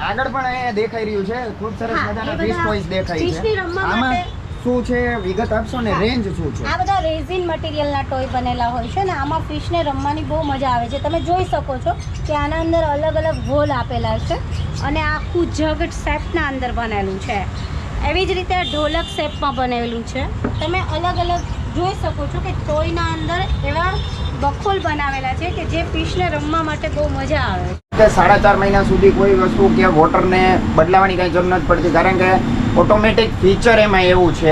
આગળ પણ અહીંયા દેખાઈ રહ્યું છે ખૂબ સરસ મજાના ફિશ ટોયસ દેખાય છે. આમાં શું છે વિગત આપશો ને? રેન્જ શું છે? આ બધા રેઝિન મટીરિયલના ટોય બનેલા હોય છે ને આમાં ફિશને રમવાની બહુ મજા આવે છે. તમે જોઈ શકો છો કે આના અંદર અલગ અલગ હોલ આપેલા છે અને આખું જગ શેપના અંદર બનેલું છે. એવી જ રીતે ઢોલક શેપમાં બનેલું છે. તમે અલગ અલગ જોઈ શકો છો કે ટોયના અંદર એવા બખોલ બનાવેલા છે કે જે ફિશને રમવા માટે બહુ મજા આવે છે. 4.5 મહિના સુધી કોઈ વસ્તુ કે વોટરને બદલાવાની કઈ જરૂર નથી પડતી કારણ કે ઓટોમેટિક ફીચર એમાં એવું છે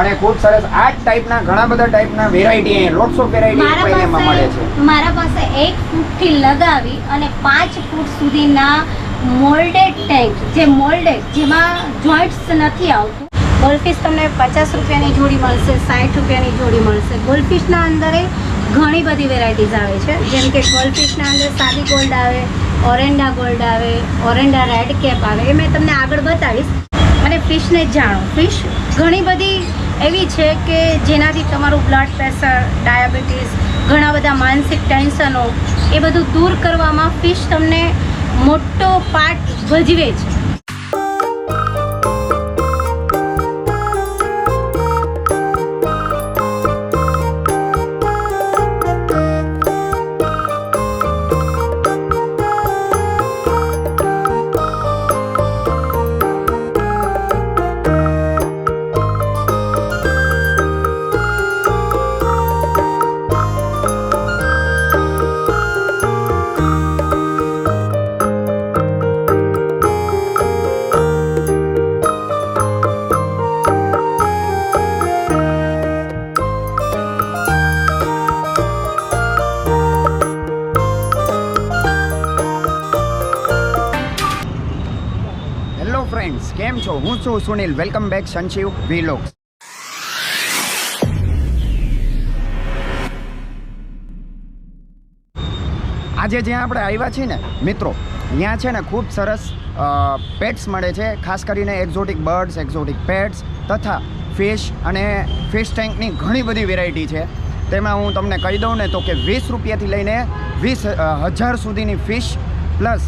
અને ખૂબ સરસ આ જ ટાઈપના ઘણા બધા ટાઈપના વેરાયટી લોટ્સ ઓફ વેરાયટી એમાં મળે છે. મારા પાસે 1 ફૂટથી લગાવી અને 5 ફૂટ સુધીના મોલ્ડેડ ટેન્ક જે મોલ્ડેડ જેમાં જોઈન્ટ્સ નથી આવતું. ગોલ્ડફિશ તમને 50 રૂપિયાની જોડી મળશે, 60 રૂપિયાની જોડી મળશે. ગોલ્ડફિશના અંદર ઘણી બધી વેરાયટીઝ આવે છે જેમ કે ગોલ્ડફિશના અંદર સાદી ગોલ્ડ આવે, ઓરેન્ડા ગોલ્ડ આવે, ઓરેન્ડા રેડ કેપ આવે. એ મેં તમને આગળ બતાવીશ. અને ફિશને જાણો, ફિશ ઘણી બધી એવી છે કે જેનાથી તમારું બ્લડ પ્રેશર, ડાયાબિટીસ, ઘણા બધા માનસિક ટેન્શનો એ બધું દૂર કરવામાં ફિશ તમને મોટો પાર્ટ ભજવે છે. કેમ છો? હું છું સુનિલ. Welcome back Sunshivvlogs. આજે જ્યાં આપણે આવ્યા છીએ ને મિત્રો, ત્યાં છે ને ખૂબ સરસ પેટ્સ મળે છે. ખાસ કરીને એક્ઝોટિક બર્ડ્સ, એક્ઝોટિક પેટ્સ તથા ફિશ અને ફિશ ટેન્કની ઘણી બધી વેરાયટી છે. તેમાં હું તમને કહી દઉં ને તો કે 20 રૂપિયાથી લઈને 20,000 સુધીની ફિશ પ્લસ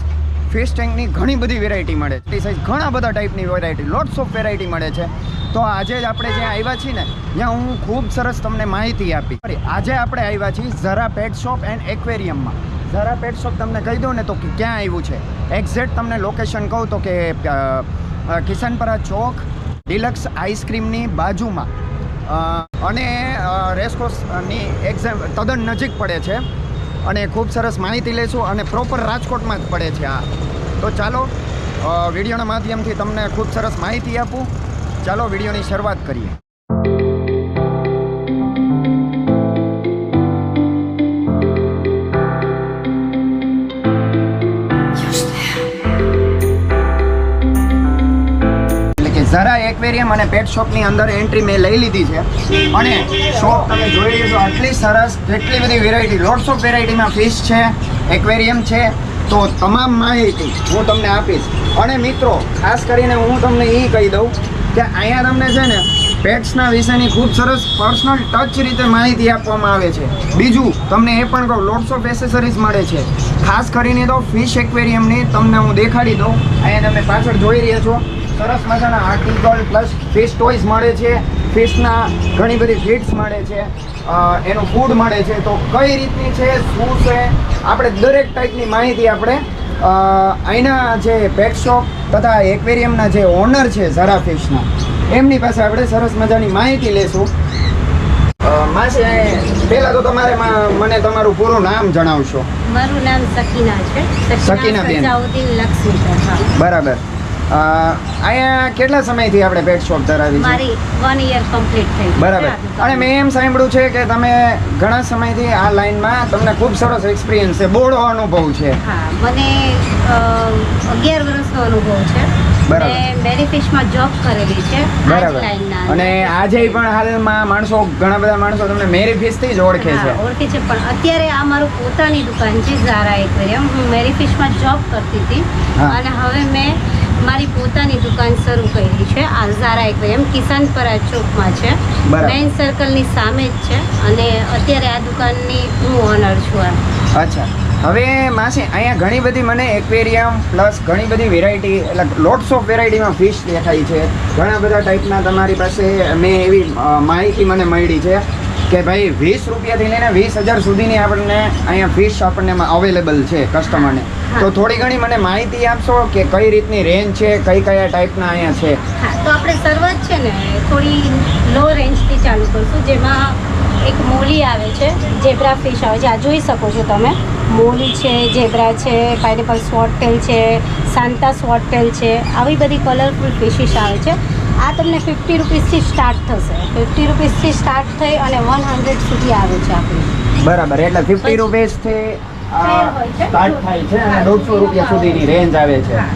ફિશ ટેન્કની ઘણી બધી વેરાયટી મળે છે. સાઈઝ ઘણા બધા ટાઈપની વેરાયટી, લોટ્સ ઓફ વેરાયટી મળે છે. તો આજે જ આપણે જ્યાં આવ્યા છીએ ને ત્યાં હું ખૂબ સરસ તમને માહિતી આપી. આજે આપણે આવ્યા છીએ ઝરા પેટ શોપ એન્ડ એક્વેરિયમમાં. ઝરા પેટ શોપ તમને કહી દઉં ને તો કે ક્યાં આવ્યું છે, એક્ઝેક્ટ તમને લોકેશન કહું તો કે કિશનપરા ચોક ડિલક્સ આઈસક્રીમની બાજુમાં અને રેસકોર્સની તદ્દન નજીક પડે છે. અને ખૂબ સરસ માહિતી લઈશું અને પ્રોપર રાજકોટમાં જ પડે છે આ. તો ચાલો વિડીયોના માધ્યમથી તમને ખૂબ સરસ માહિતી આપું. ચાલો વિડીયોની શરૂઆત કરીએ. ઝરા એક્વેરિયમ અને પેટ શોપની અંદર એન્ટ્રી મેં લઈ લીધી છે અને શોપ તમે જોઈ લેશો આટલી સરસ, કેટલી બધી વેરાયટી, લોટ્સ ઓફ વેરાયટીમાં ફિશ છે, એક્વેરિયમ છે. તો તમામ માહિતી હું તમને આપીશ. અને મિત્રો ખાસ કરીને હું તમને એ કહી દઉં કે અહીંયા તમને છે ને પેટ્સના વિશેની ખૂબ સરસ પર્સનલ ટચ રીતે માહિતી આપવામાં આવે છે. બીજું તમને એ પણ કહું, લોટ્સ ઓફ એસેસરીઝ મળે છે. ખાસ કરીને તો ફિશ એક્વેરિયમની તમને હું દેખાડી દઉં. અહીંયા તમે પાછળ જોઈ રહ્યા છો સરસ મજાના આર્ટિકલ પ્લસ ફિશ ટોયસ મળે છે. ફિશના ઘણી બધી ફીડ્સ મળે છે, એનું ફૂડ મળે છે. તો કઈ રીતની છે, શું છે, આપણે દરેક ટાઈપની માહિતી આપણે અહીંના જે પેટ શોપ તથા એક્વેરિયમના જે ઓનર છે ઝરા ફિશના, એમની પાસે આપણે સરસ મજાની માહિતી લેશું. માસી, પહેલાં તો તમારે મને તમારું પૂરું નામ જણાવશો. મારું નામ સકીના છે. સકીનાબેન. લક્ષ્મી. બરાબર. અહીંયા કેટલા સમયથી આપણે પેટ શોપ ધરાવી છે? મારી 1 યર કમ્પ્લીટ થઈ. બરાબર. અને મેં એમ સાંભળ્યું છે કે તમે ઘણા સમયથી આ લાઈનમાં તમને ખૂબ સરસ એક્સપિરિયન્સ છે, બોળો અનુભવ છે. હા, મને 11 વર્ષનો અનુભવ છે. મેં મેરી ફિશમાં જોબ કરેલી છે. બરાબર. અને આજે પણ હાલમાં માણસો, ઘણા બધા માણસો તમને મેરી ફિશથી જ ઓળખે છે. ઓળખે છે, પણ અત્યારે આ મારું પોતાની દુકાન છે ઝારા એક્વેરિયમ. હું મેરી ફિશમાં જોબ કરતી હતી અને હવે મેં મારી પોતાની દુકાન શરૂ કરી છે. આ ઝારા એક્વેરિયમ કિશનપરા ચોકમાં છે, મેઇન સર્કલની સામે જ છે. અને અત્યારે આ દુકાનની હું ઓનર છું. અચ્છા. હવે માસી અહીંયા ઘણી બધી મને એક્વેરિયમ પ્લસ ઘણી બધી વેરાયટી એટલે લોટ્સ ઓફ વેરાયટીમાં ફિશ દેખાય છે. ઘણા બધા ટાઈપના તમારી પાસે મેં એવી માહિતી મને મળી છે કે ભાઈ 20 રૂપિયાથી લઈને 20,000 સુધીની આપણને અહીંયા ફિશ આપણને અવેલેબલ છે કસ્ટમરને. તો થોડી ઘણી મને માહિતી આપશો કે કઈ રીતની રેન્જ છે, કયા ટાઈપના અહીંયા છે? હા, તો આપણે શરૂઆત છે ને થોડી લો રેન્જથી ચાલુ કરશું, જેમાં એક મોલી આવે છે, ઝેબ્રા ફિશ આવે છે. આ જોઈ શકો છો તમે, મોલી છે, ઝેબ્રા છે, પાઇનેપલ સ્વોટટેલ છે, સાન્તા સ્વોટટેલ છે, આવી બધી કલરફુલ ફિશિસ આવે છે. આ તમને 50 રૂપીસથી સ્ટાર્ટ થશે. 50 રૂપીસથી સ્ટાર્ટ થઈ અને 100 સુધી આવે છે આ ફિશ. બરાબર, એટલે 50 રૂપીસથી સ્ટાર્ટ થાય છે અને 150 રૂપિયા સુધીની રેન્જ આવે છે.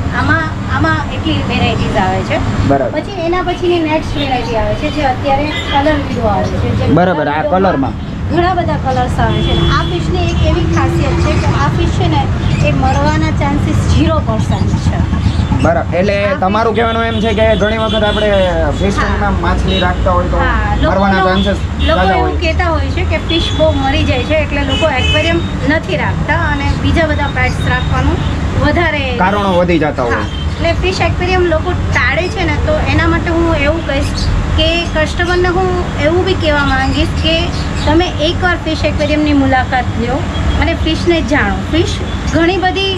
આમાં એટલી વેરાયટીઝ આવે છે. બરાબર. પછી એના પછીની નેક્સ્ટ વેરાયટી આવે છે જે અત્યારે કલર વિડો આવે છે. જે બરાબર, આ કલરમાં ઘણા બધા કલર્સ આવે છે. આ ફિશની એક એવી ખાસિયત છે કે આ ફિશ છે ને એ મરવાના ચાન્સીસ 0% છે. બરાબર, એટલે તમારું કહેવાનું એમ છે કે ઘણી વખત આપણે ફિશમાં માછલી રાખતા હોય તો મરવાના ચાન્સીસ લોકો એવું કહેતા હોય છે કે ફિશ બહુ મરી જાય છે એટલે લોકો એક્વેરિયમ નથી રાખતા અને બીજા બધા પેટ્સ રાખવાનું વધારે કારણો વધી જતા હોય. એટલે ફિશ એક્વેરિયમ લોકો ટાળે છે ને, તો એના માટે હું એવું કહીશ કે કસ્ટમરને હું એવું બી કહેવા માંગીશ કે તમે એકવાર ફિશ એક્વેરિયમની મુલાકાત લો અને ફિશને જાણો. ફિશ ઘણી બધી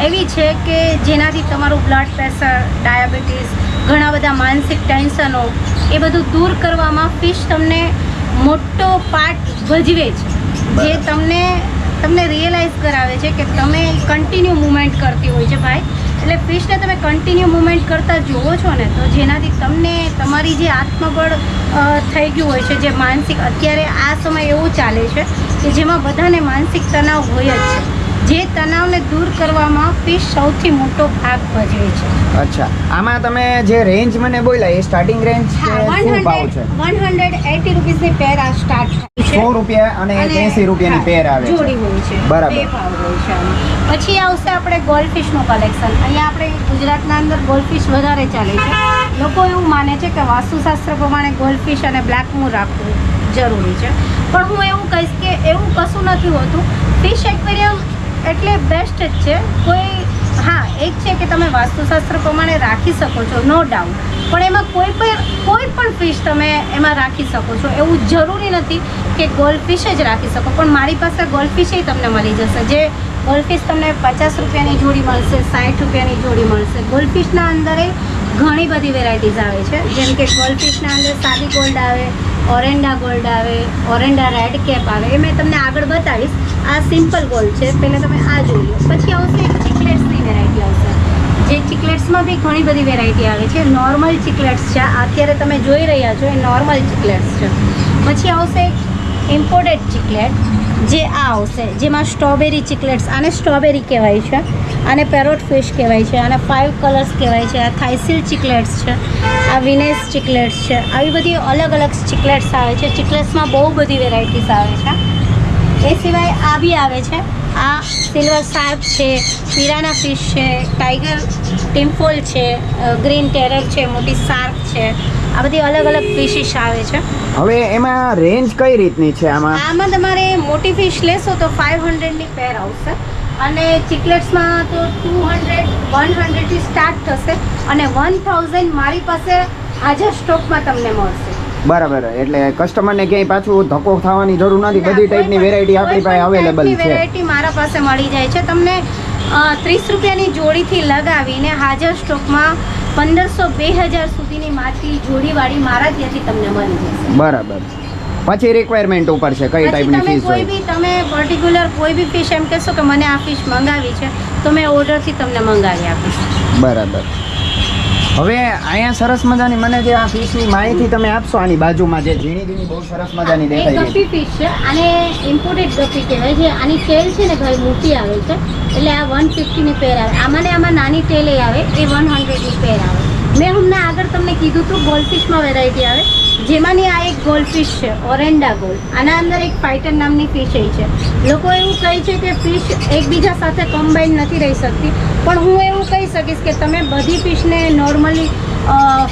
એવી છે કે જેનાથી તમારું બ્લડ પ્રેશર, ડાયાબિટીસ, ઘણા બધા માનસિક ટેન્શનો એ બધું દૂર કરવામાં ફિશ તમને મોટો પાર્ટ ભજવે છે, જે તમને રિયલાઇઝ કરાવે છે કે તમે કન્ટિન્યુ મૂવમેન્ટ કરતી હોય છે ભાઈ. એટલે ફિશને તમે કન્ટિન્યુ મૂવમેન્ટ કરતા જુઓ છો ને, તો જેનાથી તમને તમારી જે આત્મબળ થઈ ગયું હોય છે, જે માનસિક અત્યારે આ સમય એવો ચાલે છે કે જેમાં બધાને માનસિક તણાવ હોય જ છે, જે તણાવને દૂર કરવામાં ફિશ સૌથી મોટો ભાગ ભજવે છે. અચ્છા, આમાં તમે જે રેન્જ મને બોલ્યા એ સ્ટાર્ટિંગ રેન્જ શું ભાવ છે? 180 રૂપીસની પેર આ સ્ટાર્ટ થાય છે. 100 રૂપિયા અને 80 રૂપિયાની પેર આવે છે. જોડી હોય છે. બરાબર. બે ભાવ હોય છે આમાં. પછી આવશે આપણે ગોલ્ડફિશનું કલેક્શન. અહીંયા આપણે ગુજરાતના અંદર ગોલ્ડફિશ વધારે ચાલે છે. લોકો એવું માને છે કે વાસ્તુશાસ્ત્ર પ્રમાણે ગોલ્ડફિશ અને બ્લેક મૂર રાખવું જરૂરી છે, પણ હું એવું કહીશ કે એવું કશું નથી હોતું. ફિશ એક્વેરિયમ એટલે બેસ્ટ જ છે. એક છે કે તમે વાસ્તુશાસ્ત્ર પ્રમાણે રાખી શકો છો, નો ડાઉટ, પણ એમાં કોઈ પણ ફિશ તમે એમાં રાખી શકો છો. એવું જરૂરી નથી કે ગોલ્ડફિશ જ રાખી શકો, પણ મારી પાસે ગોલ્ડફિશ તમને મળી જશે. જે ગોલ્ડફિશ તમને 50 રૂપિયાની જોડી મળશે, 60 રૂપિયાની જોડી મળશે. ગોલ્ડફિશના અંદર ઘણી બધી વેરાયટીઝ આવે છે, જેમ કે ગોલ્ડફિશના અંદર સાદી ગોલ્ડ આવે, ઓરેન્ડા ગોલ્ડ આવે, ઓરેન્ડા રેડ કેપ આવે. એ મેં તમને આગળ બતાવીશ. આ સિમ્પલ ગોલ્ડ છે, પહેલાં તમે આ જોઈ લો. પછી આવશે એક ચિકલેટ્સની વેરાયટી આવશે, જે ચિકલેટ્સમાં બી ઘણી બધી વેરાયટી આવે છે. નોર્મલ ચિકલેટ્સ છે, અત્યારે તમે જોઈ રહ્યા છો એ નોર્મલ ચિકલેટ્સ છે. પછી આવશે ઇમ્પોર્ટેડ ચિકલેટ, જે આ આવશે, જેમાં સ્ટ્રોબેરી ચિકલેટ્સ, આને સ્ટ્રોબેરી કહેવાય છે, આને પેરોટ ફિશ કહેવાય છે, આને 5 કલર્સ કહેવાય છે. આ થાઇસિલ ચિકલેટ્સ છે, આ વિનેસ ચિકલેટ્સ છે. આવી બધી અલગ અલગ ચિકલેટ્સ આવે છે. ચિકલેટ્સમાં બહુ બધી વેરાયટીઝ આવે છે. એ સિવાય આ બી આવે છે. આ સિલ્વર શાર્ક છે, પિરાના ફિશ છે, ટાઈગર ટિમ્ફોલ છે, ગ્રીન ટેરર છે, મોટી શાર્ક છે. આ બધી અલગ અલગ ફિશિસ આવે છે. હવે એમાં રેન્જ કઈ રીતની છે? આમાં તમારે મોટી ફિશ લેશો તો 500ની પેર આવશે, અને ચિકલેટ્સમાં તો 200, 100થી સ્ટાર્ટ થશે, અને 1000 મારી પાસે હાજર સ્ટોકમાં તમને મળશે. બરાબર, એટલે કસ્ટમરને ક્યાંય પાછું ધક્કો થવાની જરૂર નથી. બધી ટાઈપની વેરાયટી આપણી પાસે અવેલેબલ છે. વેરાયટી મારા પાસે મળી જાય છે. તમને 30 રૂપિયાની જોડીથી લગાવીને હાજર સ્ટોકમાં 1500-2000 સુધીની માછલી જોડીવાળી મારા ત્યાંથી તમને મળી જશે. બરાબર. પછી રિક્વાયરમેન્ટ ઉપર છે કઈ ટાઈપની ફિશ હોય. તમે પર્ટિક્યુલર કોઈ બી ફિશ એમ કહેશો કે મને આ ફિશ મંગાવી છે, તો મેં ઓર્ડરથી તમને મંગાવી આપીશ. બરાબર. હવે અહીંયા સરસ મજાની મને જે આ ફિશની માહિતી તમે આપશો, આની બાજુમાં જે ઝીણી બહુ સરસ મજાની દેખાય છે. ગપ્પી ફિશ છે, આને ઇમ્પોર્ટેડ ગપ્પી કહેવાય છે. આની ટેલ છે ને ઘણી મોટી આવે છે, એટલે આ 150ની પેર આવે. આમાં નાની ટેલ આવે, એ 100ની પેર આવે. મેં હમણાં આગળ તમને કીધું હતું ગોલ્ડફિશમાં વેરાયટી આવે, જેમાંની આ એક ગોલ્ડફિશ છે, ઓરેન્ડા ગોલ્ડ. આના અંદર એક ફાઇટર નામની ફિશ છે. લોકો એવું કહે છે કે ફિશ એકબીજા સાથે કમ્બાઈન નથી રહી શકતી, પણ હું એવું કહી શકીશ કે તમે બધી ફિશને નોર્મલી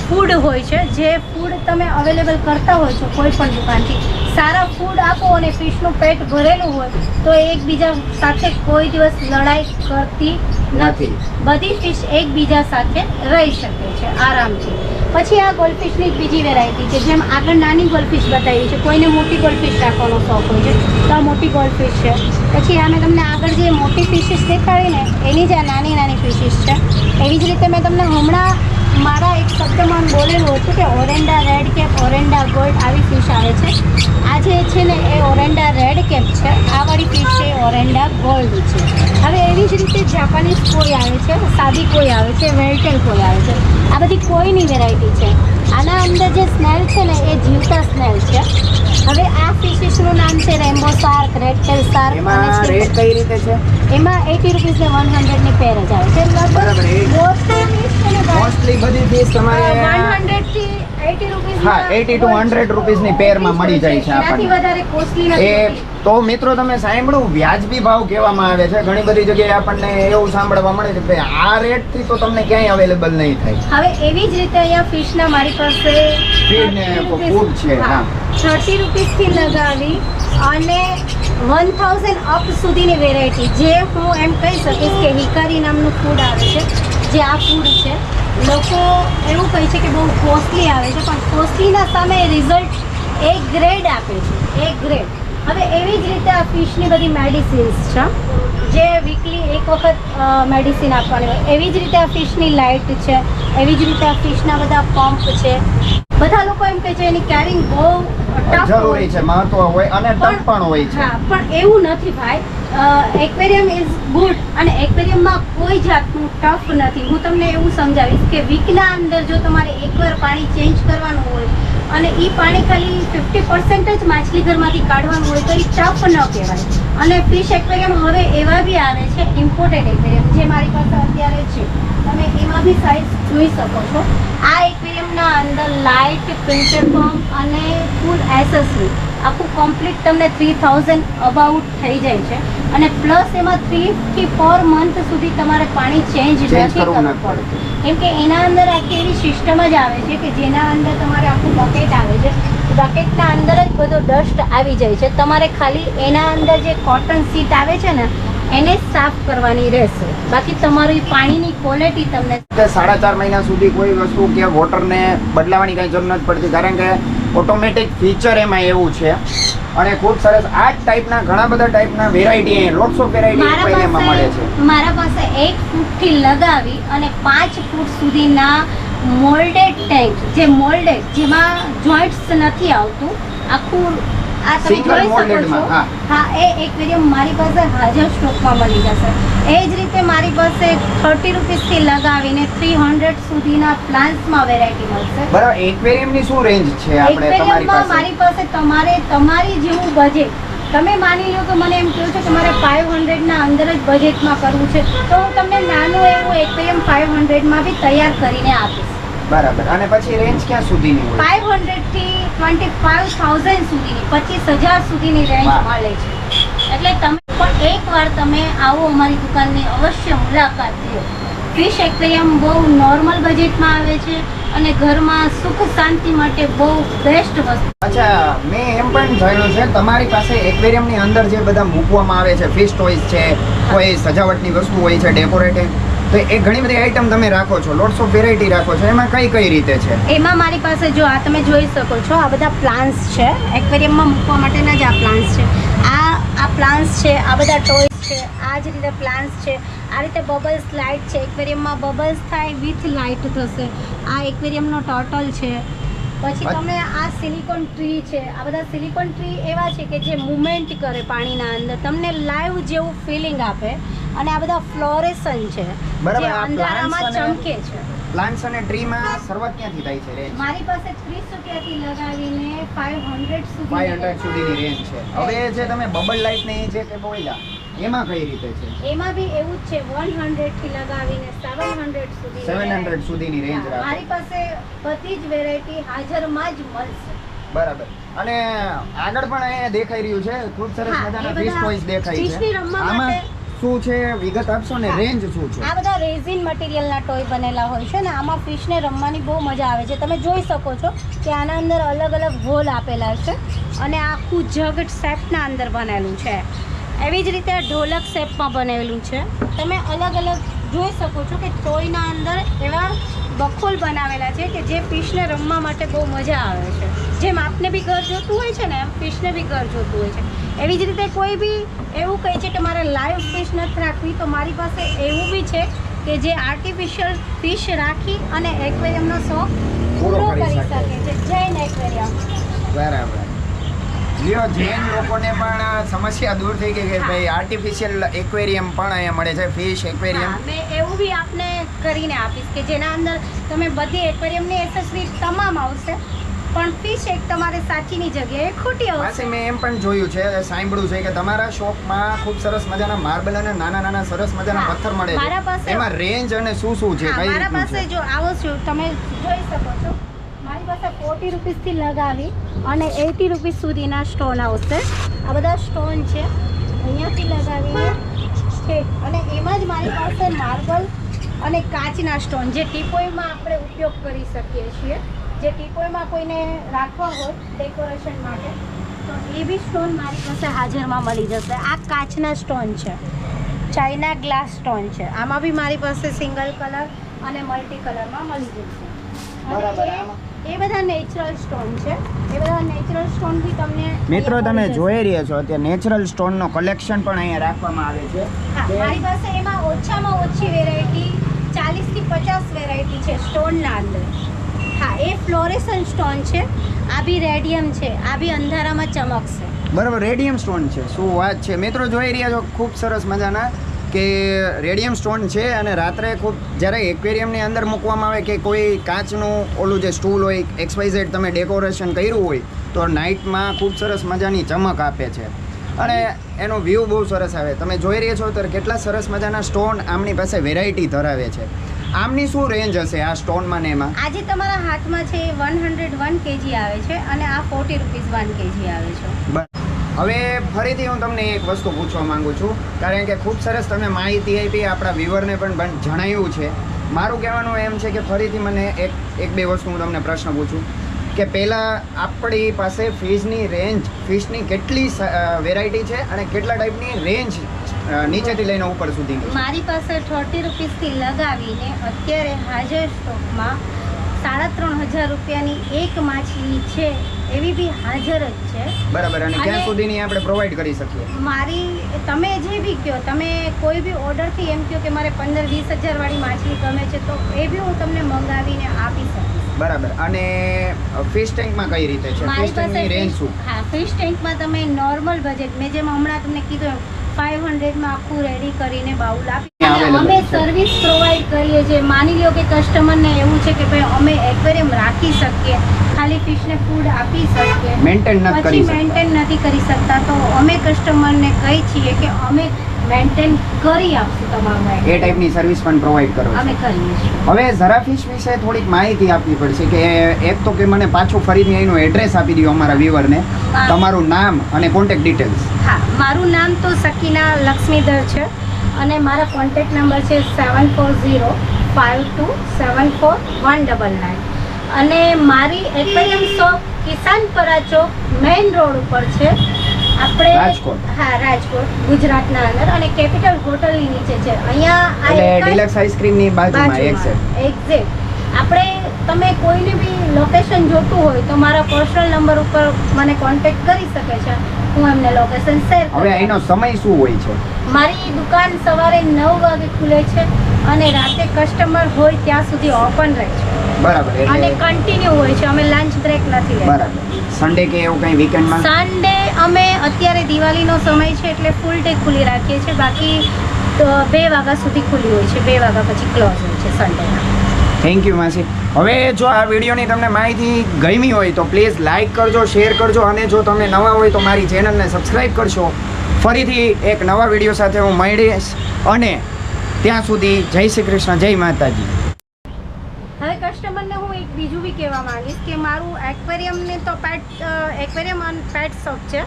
ફૂડ હોય છે, જે ફૂડ તમે અવેલેબલ કરતા હોય છો કોઈ પણ દુકાનથી, સારા ફૂડ આપો અને ફિશનું પેટ ભરેલું હોય તો એકબીજા સાથે કોઈ દિવસ લડાઈ કરતી નથી. બધી ફિશ એકબીજા સાથે રહી શકે છે આરામથી. પછી આ ગોલ્ડફિશની બીજી વેરાયટી છે. જેમ આગળ નાની ગોલ્ડફિશ બતાવી છે, કોઈને મોટી ગોલ્ડફિશ રાખવાનો શોખ હોય છે તો આ મોટી ગોલ્ડફિશ છે. પછી આ મેં તમને આગળ જે મોટી ફિશિસ દેખાડી ને એની જ આ નાની નાની ફિશિસ છે. એવી જ રીતે મેં તમને હમણાં મારા એક શબ્દમાં બોલેલું હતું કે ઓરેન્ડા રેડ કેપ, ઓરેન્ડા ગોલ્ડ આવી ફિશ આવે છે. આ જે છે ને એ ઓરેન્ડા રેડ કેપ છે, આ વાળી ફિશ છે ઓરેન્ડા ગોલ્ડ છે. હવે એવી જ રીતે જાપાનીઝ કોઈ આવે છે, સાદી કોઈ આવે છે, વેલ્ટેલ કોઈ આવે છે. આ બધી કોઈની વેરાયટી છે. આના અંદર જે સ્નેલ છે ને એ જીવતા સ્નેલ છે. હવે આ ફિશિસનું નામ છે rainbow shark, red tail shark. એમાં રેટ કઈ રીતે છે? એમાં 80 રૂપીસ ને 100 ની પેર જ આવે છે. મોસ્ટલી બધી ફિશ તમારે 100 થી 80 રૂપીસ, હા 80 to 100 રૂપીસની પેરમાં મળી જાય છે એનાથી આપણને. વધારે કોસ્ટલી એ નથી. તો મિત્રો તમે સાંભળ્યું વ્યાજબી ભાવ કહેવામાં આવે છે. ઘણી બધી જગ્યાએ આપણને એવું સાંભળવા મળે છે કે આ રેટથી તો તમને ક્યાંય અવેલેબલ નહીં થાય. હવે એવી જ રીતે અહીંયા ફિશના મારી પાસે ફીડ ને ફૂડ છે. હા 30 રૂપીસથી લગાવી અને 1000 અપ સુધીની વેરાયટી, જે હું એમ કહી શકીશ કે હિકારી નામનું ફૂડ આવે છે, જે આ ફૂડ છે. લોકો એવું કહે છે કે બહુ કોસ્ટલી આવે છે, પણ કોસ્ટલીના સામે રિઝલ્ટ એ ગ્રેડ આપે છે, એ ગ્રેડ. હવે એવી જ રીતે આ ફિશની બધી મેડિસિન્સ છે, જે વીકલી એક વખત મેડિસિન આપવાની હોય. એવી જ રીતે આ ફિશની લાઇટ છે, એવી જ રીતે આ ફિશના બધા પંપ છે. બધા લોકો એમ કહે છે એની કેરિંગ બહુ ટફ જરૂરી છે, મહત્વ હોય અને ટફ પણ હોય છે. હા, પણ એવું નથી ભાઈ. એક્વેરિયમ ઇઝ ગુડ અને એક્વેરિયમમાં કોઈ જાતનું ટફ નથી. હું તમને એવું સમજાવીશ કે વીકના અંદર જો તમારે એકવાર પાણી ચેન્જ કરવાનું હોય અને એ પાણી ખાલી 50% જ માછલી ઘરમાંથી કાઢવાનું હોય તો એ ટફ ન કહેવાય. અને ફિશ એક્વેરિયમ હવે એવા બી આવે છે ઇમ્પોર્ટેડ એક્વેરિયમ, જે મારી પાસે અત્યારે છે. તમે એમાં બી સાઇઝ જોઈ શકો છો. આ એક્વેરિયમના અંદર લાઇટ, ફિલ્ટર પંપ અને ફૂલ એસેસરી આખું કમ્પ્લીટ તમને 3000 અબાઉટ થઈ જાય છે. અને પ્લસ એમાં 3 થી 4 મંથ સુધી તમારે પાણી ચેન્જ નથી કરવું પડતું, કેમ કે એના અંદર આખી એવી સિસ્ટમ જ આવે છે કે જેના અંદર તમારે આખું બકેટ આવે છે. બકેટના અંદર જ બધો ડસ્ટ આવી જાય છે. તમારે ખાલી એના અંદર જે કોટન સીટ આવે છે ને એને સાફ કરવાની રહેશે. બાકી તમારી પાણીની ક્વોલિટી તમને 4.5 મહિના સુધી કોઈ વસ્તુ કે વોટરને બદલાવાની કઈ જરૂર નથી પડતી, કારણ કે ઓટોમેટિક ફીચર એમાં એવું છે. અને ખૂબ સરસ આ જ ટાઈપના ઘણા બધા ટાઈપના વેરાયટી, લોટ્સ ઓફ વેરાયટી એક્વેરિયમમાં મળે છે. મારા પાસે 1 ફૂટથી લગાવી અને 5 ફૂટ સુધીના મોલ્ડેડ ટેન્ક, જે મોલ્ડેડ, જેમાં જોઈન્ટ્સ નથી આવતું, આખું આ તમે જોઈ શકો છો. હા, એ એક્વેરિયમ મારી પાસે હાજર સ્ટોકમાં મળી જશે. એ જ રીતે મારી પાસે 30 રૂપીસથી લગાવીને 300 સુધીના પ્લાન્ટ્સમાં વેરાયટી મળશે. બરાબર. એક્વેરિયમની શું રેન્જ છે આપણે તમારી પાસે? મારી પાસે તમારી જેવું બજેટ, તમે માની લો કે મને એમ કહ્યું છે કે મારે 500 ના અંદર જ બજેટમાં કરવું છે, તો હું તમને નાનું એવું એક્વેરિયમ 500 બી તૈયાર કરીને આપીશ. બરાબર. અને પછી રેન્જ ક્યાં સુધીની હોય? 500 થી 25,000 સુધીની, 25,000 સુધીની રેન્જ મળે છે. એટલે તમે પણ એકવાર તમે આવો અમારી દુકાનની અવશ્ય મુલાકાત લો. ફિશ એક્વેરિયમ બહુ નોર્મલ બજેટમાં આવે છે અને ઘરમાં સુખ શાંતિ માટે બહુ બેસ્ટ વસ્તુ. અચ્છા, મેં એમ પણ જાણ્યું છે તમારી પાસે એક્વેરિયમની અંદર જે બધા મૂકવામાં આવે છે, ફિશ ટોયસ છે, કોઈ સજાવટની વસ્તુ હોય છે, ડેકોરેટિવ, તો એ ઘણી બધી આઈટમ તમે રાખો છો, લોટ્સ ઓફ વેરાયટી રાખો છો. એમાં કઈ રીતે છે? એમાં મારી પાસે જો આ તમે જોઈ શકો છો, આ બધા પ્લાન્ટ્સ છે. એક્વેરિયમમાં મૂકવા માટેના જ આ પ્લાન્ટ્સ છે. આ પ્લાન્ટ્સ છે, આ બધા ટોયસ છે, આ જ રીતે પ્લાન્ટ્સ છે. આ રીતે બબલ્સ લાઇટ છે, એક્વેરિયમમાં બબલ્સ થાય વિથ લાઇટ થશે. આ એક્વેરિયમનો ટર્ટલ છે. પછી તમે આ સિલિકોન ટ્રી છે. આ બધા સિલિકોન ટ્રી એવા છે કે જે મુવમેન્ટ કરે પાણીના અંદર, તમને લાઈવ જેવું ફિલિંગ આપે. અને આ બધા ફ્લોરેસન છે, જે અંધારામાં ચમકે છે. પ્લાન્ટ્સ અને ટ્રીમાં શરૂઆત ક્યાંથી થાય છે રેન્જ? મારી પાસે 30 રૂપિયાથી લગાવીને 500 સુધીની રેન્જ છે. હવે જે તમે બબલ લાઇટ ને જે કે બોલ્યા, એમાં કઈ રીતે છે? એમાં બી એવું જ છે, 100 થી લગાવીને 700 સુધીની રેન્જ રાખે. મારી પાસે બધી જ વેરાયટી હાજરમાં જ મળશે. બરાબર. અને આગળ પણ અહીંયા દેખાઈ રહ્યું છે ખૂબ સરસ મજાના ફિશ ટોયસ દેખાય છે. ફિશની રમવા માટે શું છે વિગત આપશો ને? રેન્જ શું છે? આ બધા રેઝિન મટીરિયલના ટોય બનેલા હોય છે ને આમાં ફિશને રમવાની બહુ મજા આવે છે. તમે જોઈ શકો છો કે આના અંદર અલગ અલગ હોલ આપેલા છે અને આખું જગ શેપના અંદર બનેલું છે. એવી જ રીતે ઢોલક શેપમાં બનેલું છે. તમે અલગ અલગ જોઈ શકો છો કે ટોયના અંદર એવા બખોલ બનાવેલા છે કે જે ફિશને રમવા માટે બહુ મજા આવે છે. જેમ આપને બી ઘર જોતું હોય છે ને એમ ફિશને બી ઘર જોતું હોય છે. એવી જ રીતે કોઈ બી એવું કહે છે કે મારે લાઈવ ફિશ નથી રાખવી, તો મારી પાસે એવું બી છે કે જે આર્ટિફિશિયલ ફિશ રાખી અને એક્વેરિયમનો શોખ પૂરો કરી શકે છે. જૈન એક્વેરિયમ. બરાબર. લ્યો, જૈન લોકોને પણ સમસ્યા દૂર થઈ ગઈ કે ભાઈ આર્ટિફિશિયલ એક્વેરિયમ પણ અહીંયા મળે છે, ફિશ એક્વેરિયમ. મેં એવું બી આપને કરીને આપીશ કે જેના અંદર તમે બધી એક્વેરિયમની એસેસરી તમામ આવશે, પણ ફિશ એક તમારે સાચીની જગ્યાએ ખોટી આવશે. મેં એમ પણ જોયું છે, સાંભળ્યું છે કે તમારા શોપમાં ખૂબ સરસ મજાના માર્બલ અને નાના નાના સરસ મજાના પથ્થર મળે છે. એમાં રેન્જ અને શું શું છે? મારા પાસે જો આવો છો તમે જોઈ શકો છો, મારી પાસે 40 રૂપીસથી લગાવી અને 80 રૂપીસ સુધીના સ્ટોન આવશે. આ બધા સ્ટોન છે, અહીંયાથી લગાવીને છે અને એમાં જ મારી પાસે માર્બલ અને કાચના સ્ટોન જે ટીપોયમાં આપણે ઉપયોગ કરી શકીએ છીએ. જે ટીપોયમાં કોઈને રાખવા હોય ડેકોરેશન માટે તો એ બી સ્ટોન મારી પાસે હાજરમાં મળી જશે. આ કાચના સ્ટોન છે, ચાઇના ગ્લાસ સ્ટોન છે. આમાં બી મારી પાસે સિંગલ કલર અને મલ્ટી કલરમાં મળી જશે. એ બધા નેચરલ સ્ટોન છે. એ બધા નેચરલ સ્ટોન બી તમને મિત્રો તમે જોઈ રહ્યા છો અત્યારે નેચરલ સ્ટોનનો કલેક્શન પણ અહીંયા રાખવામાં આવે છે. મારી પાસે એમાં ઓછામાં ઓછી વેરાયટી 40 થી 50 વેરાયટી છે સ્ટોનના અંદર. હા, એ ફ્લોરેસન્ટ સ્ટોન છે. આ બી રેડિયમ છે. આ બી અંધારામાં ચમકશે. બરાબર, રેડિયમ સ્ટોન છે. શું વાત છે! મિત્રો જોઈ રહ્યા છો ખૂબ સરસ મજાના કે રેડિયમ સ્ટોન છે અને રાત્રે ખૂબ જ્યારે એક્વેરિયમની અંદર મૂકવામાં આવે કે કોઈ કાચનું ઓલું જે સ્ટૂલ હોય XYZ તમે ડેકોરેશન કર્યું હોય તો નાઇટમાં ખૂબ સરસ મજાની ચમક આપે છે અને એનો વ્યૂ બહુ સરસ આવે. તમે જોઈ રહ્યા છો ત્યારે કેટલા સરસ મજાના સ્ટોન આમની પાસે વેરાયટી ધરાવે છે. આમની શું રેન્જ હશે આ સ્ટોનમાં ને એમાં? આજે તમારા હાથમાં છે 101 kg આવે છે અને આ 40 રૂપીસ 1 kg આવે છે. હવે ફરીથી હું તમને એક વસ્તુ પૂછવા માંગુ છું, કારણ કે ખૂબ સરસ તમે માહિતી આપી, આપણા વ્યુઅરને પણ જણાવ્યું છે. મારું કહેવાનું એમ છે કે ફરીથી મને એક બે વસ્તુ હું તમને પ્રશ્ન પૂછું કે પહેલાં આપણી પાસે ફિશની રેન્જ, ફિશની કેટલી વેરાયટી છે અને કેટલા ટાઈપની રેન્જ નીચેથી લઈને ઉપર સુધી? મારી પાસે 30 રૂપીસથી લગાવીને અત્યારે હાજર સ્ટોકમાં 3500 રૂપિયાની એક માછલી છે એવી બી હાજર જ છે. બરાબર. અને ક્યાં સુધીની આપણે પ્રોવાઈડ કરી શકીએ? મારી તમે જે બી કહો, તમે કોઈ બી ઓર્ડરથી એમ કહો કે મારે 15-20 હજાર વાળી માછલી ગમે છે તો એ બી હું તમને મંગાવીને આપી શકીશ. બરાબર. અને ફિશ ટેન્કમાં કઈ રીતે છે? ફિશ ટેન્કની રેન્જ શું? હા, ફિશ ટેન્કમાં તમે નોર્મલ બજેટ મેં જેમ હમણાં તમને કીધું 500 માં આખું રેડી કરીને બાઉલ આપી. અમે સર્વિસ પ્રોવાઈડ કરીએ છીએ. માની લો કે કસ્ટમરને એવું છે કે ભાઈ અમે એક્વેરિયમ રાખી શકીએ, ખાલી ફિશને ફૂડ આપી શકીએ, પછી મેન્ટેન નથી કરી શકતા તો અમે કસ્ટમરને કહી છીએ કે અમે મેન્ટેન કરી આપશું તમારું. એ ટાઈપની સર્વિસ પણ પ્રોવાઈડ કરો અમે કરીએ છીએ. હવે ઝરા ફિશ વિશે થોડીક માહિતી આપવી પડશે કે એક તો કે મને પાછું ફરીથી અહીંનું એડ્રેસ આપી દો અમારા વ્યુઅરને, તમારું નામ અને કોન્ટેક્ટ ડિટેલ્સ. હા, મારું નામ તો સકીના લક્ષ્મીધર છે અને મારા કોન્ટેક્ટ નંબર છે 7405274199 અને મારી એક્વેરિયમ શોપ કિશાનપરા ચોક મેઇન રોડ ઉપર છે આપણે રાજકોટ. હા, રાજકોટ ગુજરાતના અંદર અને કેપિટલ હોટલની નીચે છે. અહીંયા એટલે ડિલક્સ આઈસ્ક્રીમની બાજુમાં એક્ઝેક્ટ. આપણે તમે કોઈને બી લોકેશન જોતું હોય તો મારા પર્સનલ નંબર ઉપર મને કોન્ટેક્ટ કરી શકે છે. હું એમને લોકેશન શેર કરું. હવે એનો સમય શું હોય છે? મારી દુકાન સવારે 9 વાગે ખુલે છે અને રાતે કસ્ટમર હોય ત્યાં સુધી ઓપન રહે છે. બરાબર. અને કન્ટિન્યુ હોય છે. અમે લંચ બ્રેક નથી લેતા. બરાબર. સન્ડે કે એવું કંઈ વીકેન્ડમાં? સન્ડે અમે અત્યારે દિવાળીનો સમય છે એટલે ફૂલ ડે ખુલ્લી રાખીએ છીએ. બાકી 2 વાગ્યા સુધી ખુલ્લી હોય છે. 2 વાગ્યા પછી ક્લોઝ હોય છે સન્ડેના. થેન્ક યુ માસી. હવે જો આ વિડીયોની તમને માહિતી ગમી હોય તો પ્લીઝ લાઇક કરજો, શેર કરજો અને જો તમે નવા હોય તો મારી ચેનલને સબસ્ક્રાઈબ કરશો. ફરીથી એક નવા વિડીયો સાથે હું મળીશ અને ત્યાં સુધી જય શ્રી કૃષ્ણ, જય માતાજી. હવે કસ્ટમરને હું એક બીજું બી કહેવા માંગીશ કે મારું એક્વેરિયમને તો એક્વેરિયમ અને પેટ શોપ છે,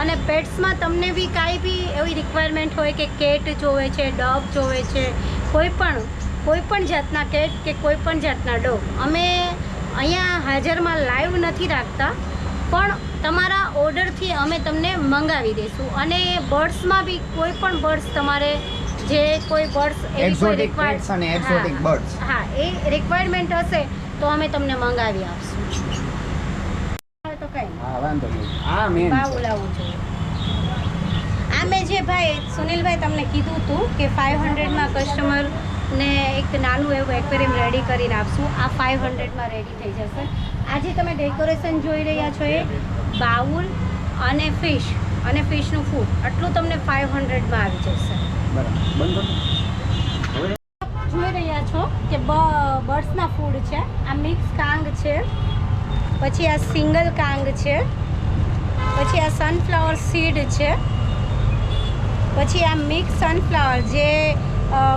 અને પેટ્સમાં તમને બી કાંઈ બી એવી રિક્વાયરમેન્ટ હોય કે કેટ જોવે છે, ડોગ જોવે છે, કોઈ પણ જાતના કેટ કે કોઈ પણ જાતના ડોગ અમે અહીંયા હાજરમાં લાઈવ નથી રાખતા, પણ તમારા ઓર્ડરથી અમે તમને મંગાવી દઈશું. અને બર્ડ્સમાં બી કોઈ પણ બર્ડ્સ તમારે જે કોઈ બર્ડ્સ એક્ઝોટિક પેટ્સ અને એક્ઝોટિક બર્ડ્સ, હા, એ રિક્વાયરમેન્ટ હશે તો અમે તમને મંગાવી આપશું. તો કઈ હા વાંધો નહીં. આ મેન ભાવ લાવું છું. આ મેં જે ભાઈ સુનિલભાઈ તમને કીધું હતું કે 500માં કસ્ટમરને એક નાનું એવું એક્વેરિયમ રેડી કરીને આપશું. આ 500માં રેડી થઈ જશે. આજે તમે ડેકોરેશન જોઈ રહ્યા છો એ બાઉલ અને ફિશનું ફૂડ, આટલું તમને 500માં આવી જશે. બરાબર. બંધ જોઈ રહ્યા છો કે બર્ડ્સના ફૂડ છે. આ મિક્સ કાંગ છે, પછી આ સિંગલ કાંગ છે, પછી આ સનફ્લાવર સીડ છે, પછી આ મિક્સ સનફ્લાવર જે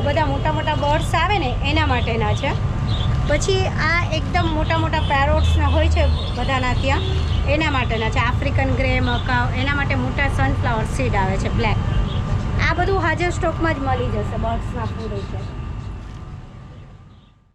બધા મોટા મોટા બર્ડ્સ આવે ને એના માટેના છે, પછી આ એકદમ મોટા પેરોટ્સના હોય છે બધાના ત્યાં, એના માટેના છે. આફ્રિકન ગ્રે મકાઉ એના માટે મોટા સનફ્લાવર સીડ આવે છે બ્લેક. આ બધું હાજર સ્ટોકમાં જ મળી જશે બર્ડ્સના ફૂડ છે.